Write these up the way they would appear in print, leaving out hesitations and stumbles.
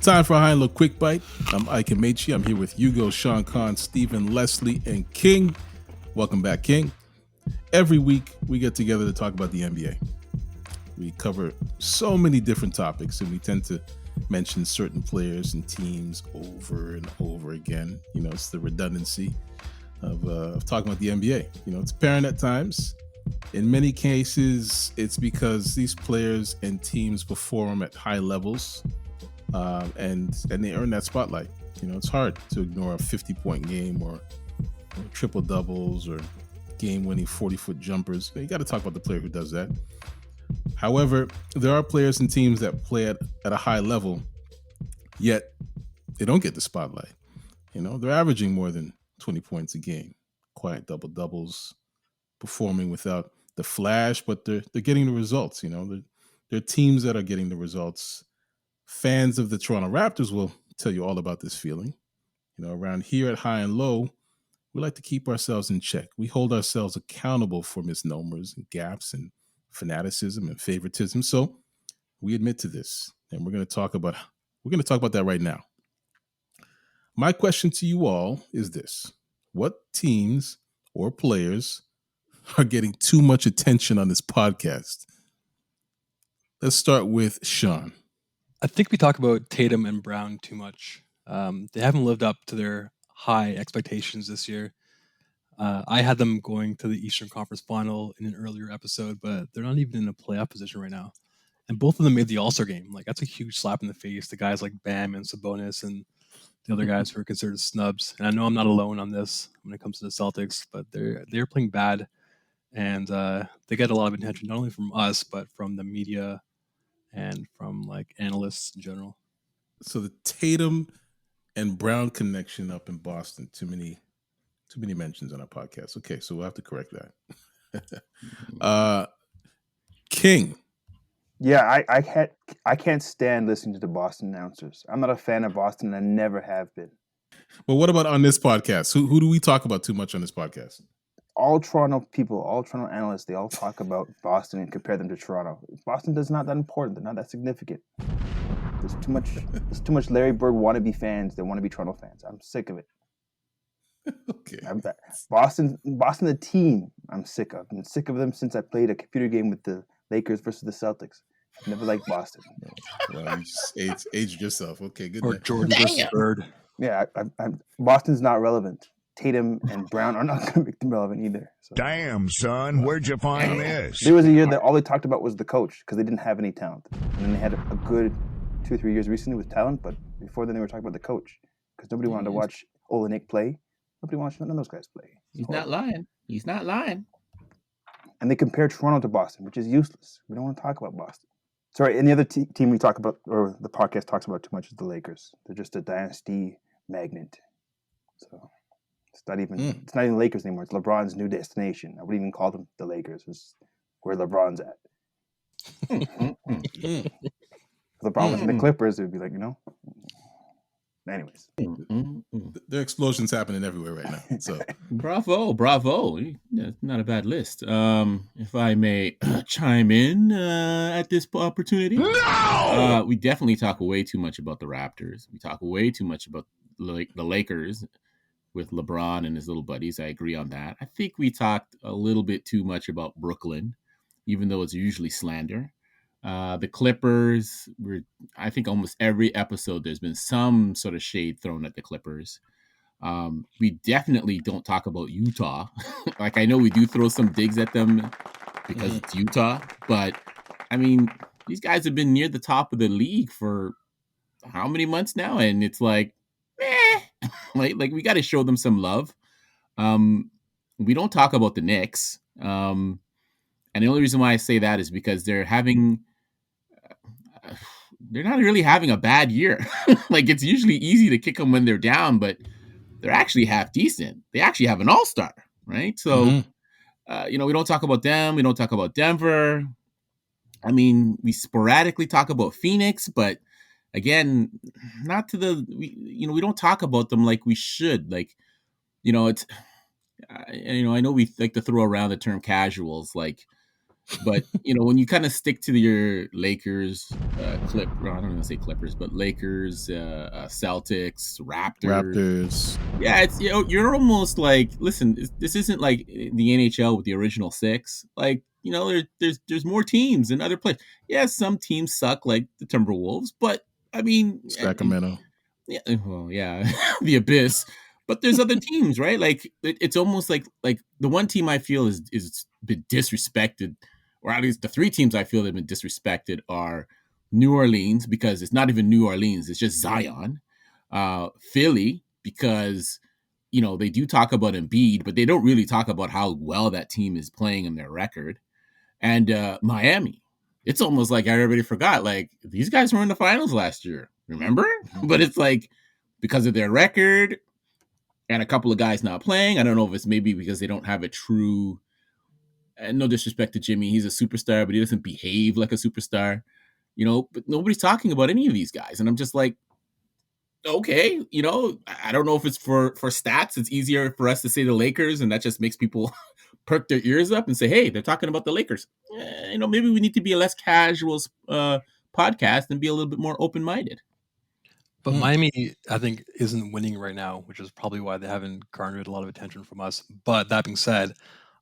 Time for a high and low quick bite. I'm Ike Amaechi. I'm here with Hugo, Sean Khan, Stephen, Leslie, and King. Welcome back, King. Every week, we get together to talk about the NBA. We cover so many different topics, and we tend to mention certain players and teams over and over again. You know, it's the redundancy of talking about the NBA. You know, it's apparent at times. In many cases, it's because these players and teams perform at high levels, and they earn that spotlight. You know, it's hard to ignore a 50-point game or triple doubles or game-winning 40-foot jumpers. You got to talk about the player who does that. However, there are players and teams that play at a high level, yet they don't get the spotlight. You know, they're averaging more than 20 points a game, quiet double-doubles, performing without the flash, but they're getting the results. You know, they're teams that are getting the results. Fans of the Toronto Raptors will tell you all about this feeling. You know, around here at High and Low, we like to keep ourselves in check. We hold ourselves accountable for misnomers and gaps and fanaticism and favoritism. So we admit to this, and we're going to talk about that right now. My question to you all is this: what teams or players are getting too much attention on this podcast? Let's start with Sean. I think we talk about Tatum and Brown too much. They haven't lived up to their high expectations this year. I had them going to the Eastern Conference Final in an earlier episode, but they're not even in a playoff position right now. And both of them made the All-Star game. Like, that's a huge slap in the face. The guys like Bam and Sabonis and the other guys who are considered snubs. And I know I'm not alone on this when it comes to the Celtics, but they're playing bad, and they get a lot of attention not only from us but from the media and from like analysts in general. So the Tatum and Brown connection up in Boston, too many mentions on our podcast. Okay, so we'll have to correct that. King. Yeah, I can't stand listening to the Boston announcers. I'm not a fan of Boston, and I never have been. But what about on this podcast? Who do we talk about too much on this podcast? All Toronto people, all Toronto analysts, they all talk about Boston and compare them to Toronto. Boston is not that important. They're not that significant. There's too much Larry Bird wannabe fans that want to be Toronto fans. I'm sick of it. Okay. Boston, the team, I'm sick of. I've been sick of them since I played a computer game with the Lakers versus the Celtics. I've never liked Boston. Well, you just aged yourself. Okay, good. Or Jordan versus Bird. Yeah, Boston's not relevant. Tatum and Brown are not going to make them relevant either. So. Damn, son, where'd you find this? There was a year that all they talked about was the coach because they didn't have any talent. And then they had a good 2 or 3 years recently with talent, but before then they were talking about the coach because nobody wanted to watch Olenek play. Nobody wants none of those guys play. He's not lying. And they compare Toronto to Boston, which is useless. We don't want to talk about Boston. Sorry, and the other team we talk about, or the podcast talks about too much, is the Lakers. They're just a dynasty magnet. So it's not even Lakers anymore. It's LeBron's new destination. I wouldn't even call them the Lakers. It's where LeBron's at. If LeBron was in the Clippers, it would be like, Anyways. There are explosions happening everywhere right now. So Bravo. Not a bad list. If I may chime in at this opportunity. No! We definitely talk way too much about the Raptors. We talk way too much about the Lakers with LeBron and his little buddies. I agree on that. I think we talked a little bit too much about Brooklyn, even though it's usually slander. The Clippers, I think almost every episode there's been some sort of shade thrown at the Clippers. We definitely don't talk about Utah. Like, I know we do throw some digs at them because it's Utah, but I mean, these guys have been near the top of the league for how many months now? And it's like, like we got to show them some love. We don't talk about the Knicks. And the only reason why I say that is because they're not really having a bad year. Like, it's usually easy to kick them when they're down, but they're actually half decent. They actually have an all-star, right? So, we don't talk about them. We don't talk about Denver. I mean, we sporadically talk about Phoenix, but again, not to we don't talk about them like we should. Like, it's, I know we like to throw around the term casuals, like, But when you kind of stick to your Lakers, I don't want to say Clippers, but Lakers, Celtics, Raptors. Yeah, it's you're almost like, listen, this isn't like the NHL with the original six. Like there's more teams and other players. Yeah, some teams suck like the Timberwolves, but I mean Sacramento. Yeah, well, yeah, the Abyss. But there's other teams, right? Like it's almost like the one team I feel is been disrespected, or at least the three teams I feel that have been disrespected are New Orleans, because it's not even New Orleans, it's just Zion. Philly, because they do talk about Embiid, but they don't really talk about how well that team is playing in their record. And Miami, it's almost like everybody forgot, like, these guys were in the finals last year, remember? But it's like, because of their record and a couple of guys not playing, I don't know if it's maybe because they don't have a true, and no disrespect to Jimmy, he's a superstar, but he doesn't behave like a superstar, but nobody's talking about any of these guys. And I'm just like, okay, I don't know if it's for stats. It's easier for us to say the Lakers, and that just makes people perk their ears up and say, hey, they're talking about the Lakers. Maybe we need to be a less casual podcast and be a little bit more open-minded. But Miami, I think, isn't winning right now, which is probably why they haven't garnered a lot of attention from us. But that being said,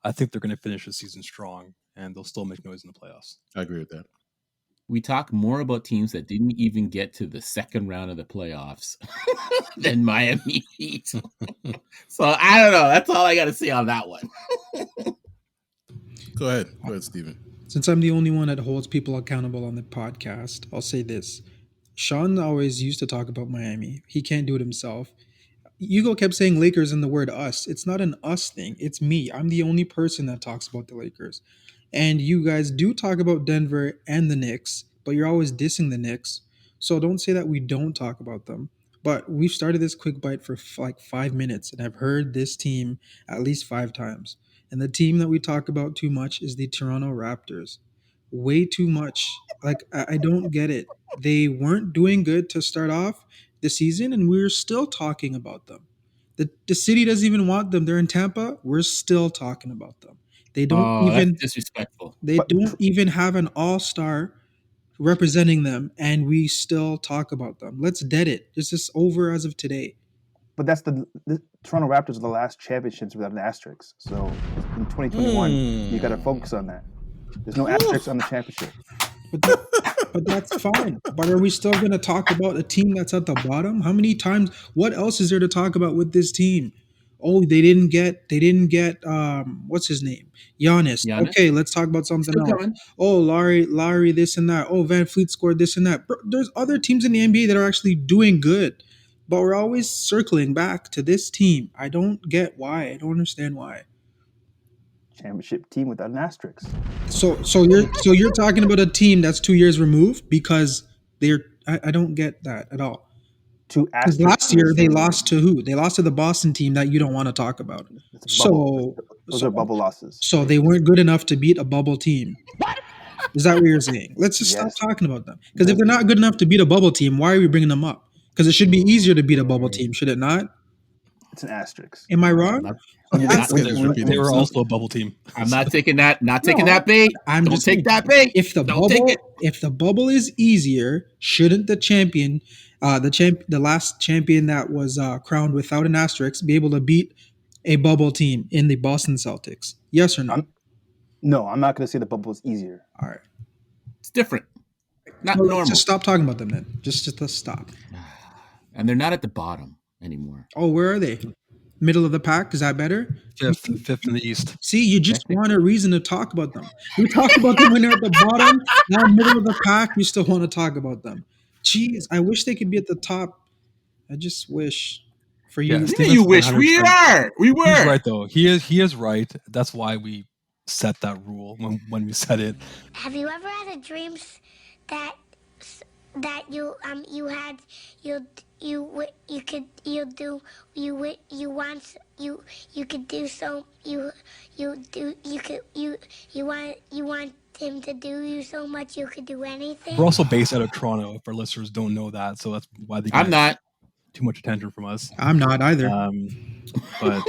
I think they're going to finish the season strong, and they'll still make noise in the playoffs. I agree with that. We talk more about teams that didn't even get to the second round of the playoffs than Miami Heat. So I don't know. That's all I got to say on that one. Go ahead, Steven. Since I'm the only one that holds people accountable on the podcast, I'll say this. Sean always used to talk about Miami. He can't do it himself. Hugo kept saying Lakers and the word us. It's not an us thing. It's me. I'm the only person that talks about the Lakers. And you guys do talk about Denver and the Knicks, but you're always dissing the Knicks. So don't say that we don't talk about them. But we've started this quick bite for like 5 minutes, and I've heard this team at least 5 times. And the team that we talk about too much is the Toronto Raptors. Way too much. Like, I don't get it. They weren't doing good to start off the season, and we're still talking about them. The city doesn't even want them. They're in Tampa. We're still talking about them. They don't that's disrespectful. They don't even have an all-star representing them, and we still talk about them. Let's dead it. This is over as of today. But that's the Toronto Raptors are the last championships without an asterisk. So in 2021, you got to focus on that. There's no asterisk on the championship. But that's fine. But are we still going to talk about a team that's at the bottom? How many times? What else is there to talk about with this team? Oh, they didn't get what's his name? Giannis. Okay, let's talk about something else. Coming. Oh, Larry, this and that. Oh, Van Fleet scored this and that. There's other teams in the NBA that are actually doing good, but we're always circling back to this team. I don't get why. I don't understand why. Championship team without an asterisk. So you're talking about a team that's 2 years removed, because I don't get that at all. Because last year they lost to who? They lost to the Boston team that you don't want to talk about. Those are bubble losses. So they weren't good enough to beat a bubble team. Is that what you're saying? Let's just stop talking about them. Because if they're not good enough to beat a bubble team, why are we bringing them up? Because it should be easier to beat a bubble team, should it not? It's an asterisk. Am I wrong? They were also a bubble team. I'm not taking that. Not taking that bait. Don't take that bait. If the bubble is easier, shouldn't the champion, the last champion that was crowned without an asterisk, be able to beat a bubble team in the Boston Celtics? Yes or no? No, I'm not going to say the bubble is easier. All right, it's different. Not normal. Just stop talking about them then. Just stop. And they're not at the bottom anymore. Oh, where are they? Middle of the pack? Is that better? Fifth in the East. See, you just want a reason to talk about them. We talk about them when they're at the bottom. Now, middle of the pack, you still want to talk about them. Jeez, I wish they could be at the top. I just wish for you. Yeah, you wish 100%. We were. He's right though. He is right. That's why we set that rule when we said it. Have you ever had a dream that you want him to do you so much you could do anything? We're also based out of Toronto, if our listeners don't know that, so that's why they get too much attention from us. I'm not either. But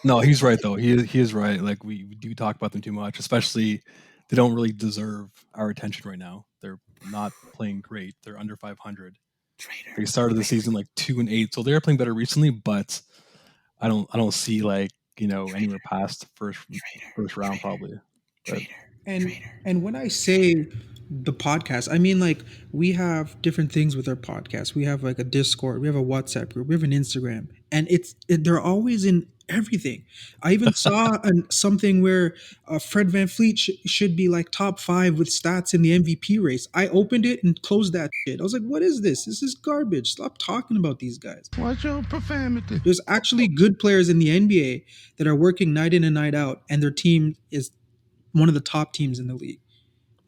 no, he's right though. He is right. Like we do talk about them too much, especially they don't really deserve our attention right now. They're not playing great. They're under 500. They started the season like 2-8, so they're playing better recently. But I don't see like anywhere past first round probably. But, And when I say the podcast, I mean like we have different things with our podcast. We have like a Discord, we have a WhatsApp group, we have an Instagram, and they're always in everything. I even saw something where Fred VanVleet should be like top 5 with stats in the MVP race. I opened it and closed that shit. I was like, what is this? This is garbage. Stop talking about these guys. Watch your profanity. There's actually good players in the NBA that are working night in and night out, and their team is one of the top teams in the league.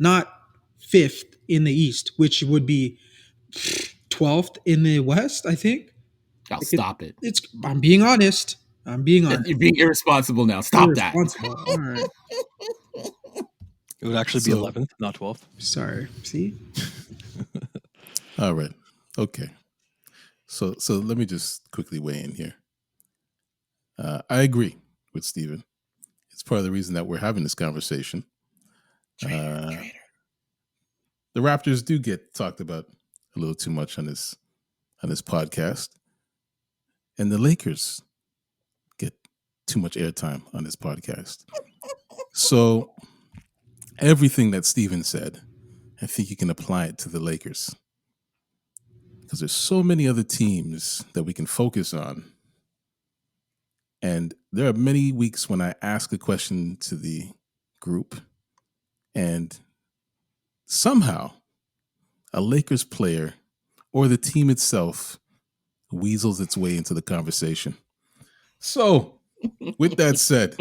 Not 5th in the East, which would be 12th in the West, I think. Stop it. I'm being honest. You're being irresponsible now. Stop that. All right. it would actually be 11th, not 12th. Sorry. See? All right. Okay. So let me just quickly weigh in here. I agree with Steven. It's part of the reason that we're having this conversation. The Raptors do get talked about a little too much on this podcast, and the Lakers get too much airtime on this podcast. So everything that Steven said, I think you can apply it to the Lakers, because there's so many other teams that we can focus on. And there are many weeks when I ask a question to the group and somehow a Lakers player or the team itself weasels its way into the conversation. So with that said,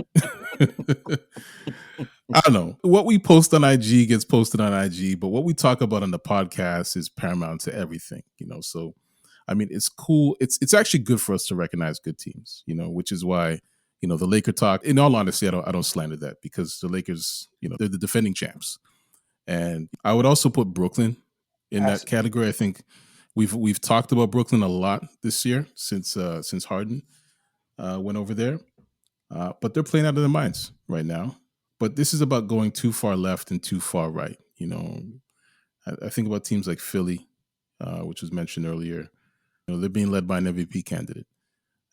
I don't know. What we post on IG gets posted on IG, but what we talk about on the podcast is paramount to everything, So, I mean, it's cool. It's actually good for us to recognize good teams, which is why, the Laker talk, in all honesty, I don't slander that, because the Lakers, they're the defending champs. And I would also put Brooklyn in that category. I think we've talked about Brooklyn a lot this year since Harden went over there. But they're playing out of their minds right now. But this is about going too far left and too far right. I think about teams like Philly, which was mentioned earlier. They're being led by an MVP candidate,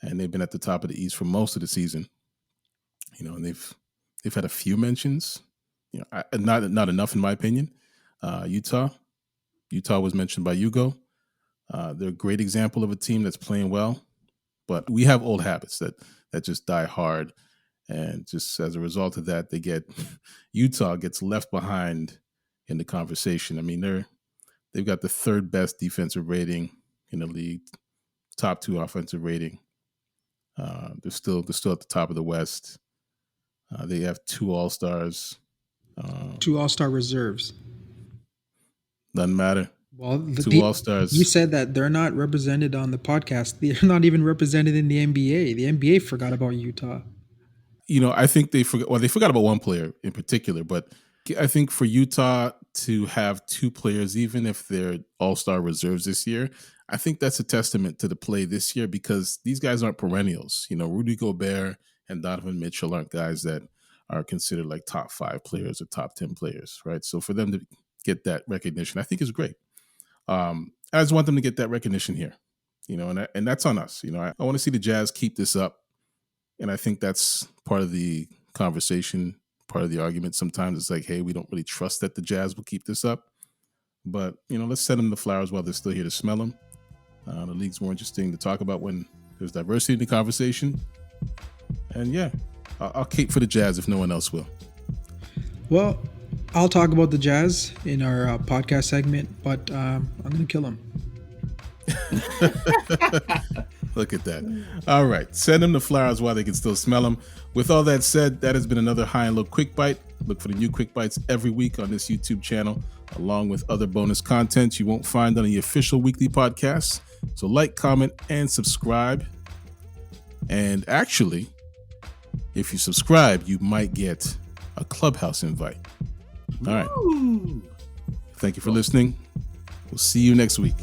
and they've been at the top of the East for most of the season. And they've had a few mentions. Not enough in my opinion. Utah was mentioned by Hugo. They're a great example of a team that's playing well, but we have old habits that just die hard. And just as a result of that, Utah gets left behind in the conversation. I mean, they've got the 3rd best defensive rating in the league, top 2 offensive rating. They're still at the top of the West. They have 2 All-Stars. 2 All-Star reserves. Doesn't matter. Well, 2 All-Stars. You said that they're not represented on the podcast. They're not even represented in the NBA. The NBA forgot about Utah. I think they forgot about one player in particular, but I think for Utah to have 2 players, even if they're all-star reserves this year, I think that's a testament to the play this year, because these guys aren't perennials. Rudy Gobert and Donovan Mitchell aren't guys that are considered like top 5 players or top 10 players, right? So for them to get that recognition, I think is great. I just want them to get that recognition here, and that's on us. I want to see the Jazz keep this up. And I think that's part of the conversation, part of the argument. Sometimes it's like, hey, we don't really trust that the Jazz will keep this up. But, let's send them the flowers while they're still here to smell them. The league's more interesting to talk about when there's diversity in the conversation. And yeah, I'll cape for the Jazz if no one else will. Well, I'll talk about the Jazz in our podcast segment, but I'm going to kill them. Look at that. All right. Send them the flowers while they can still smell them. With all that said, that has been another High and Low Quick Bite. Look for the new Quick Bites every week on this YouTube channel, along with other bonus content you won't find on the official weekly podcasts. So like, comment, and subscribe. And actually, if you subscribe, you might get a Clubhouse invite. All right. Thank you for listening. We'll see you next week.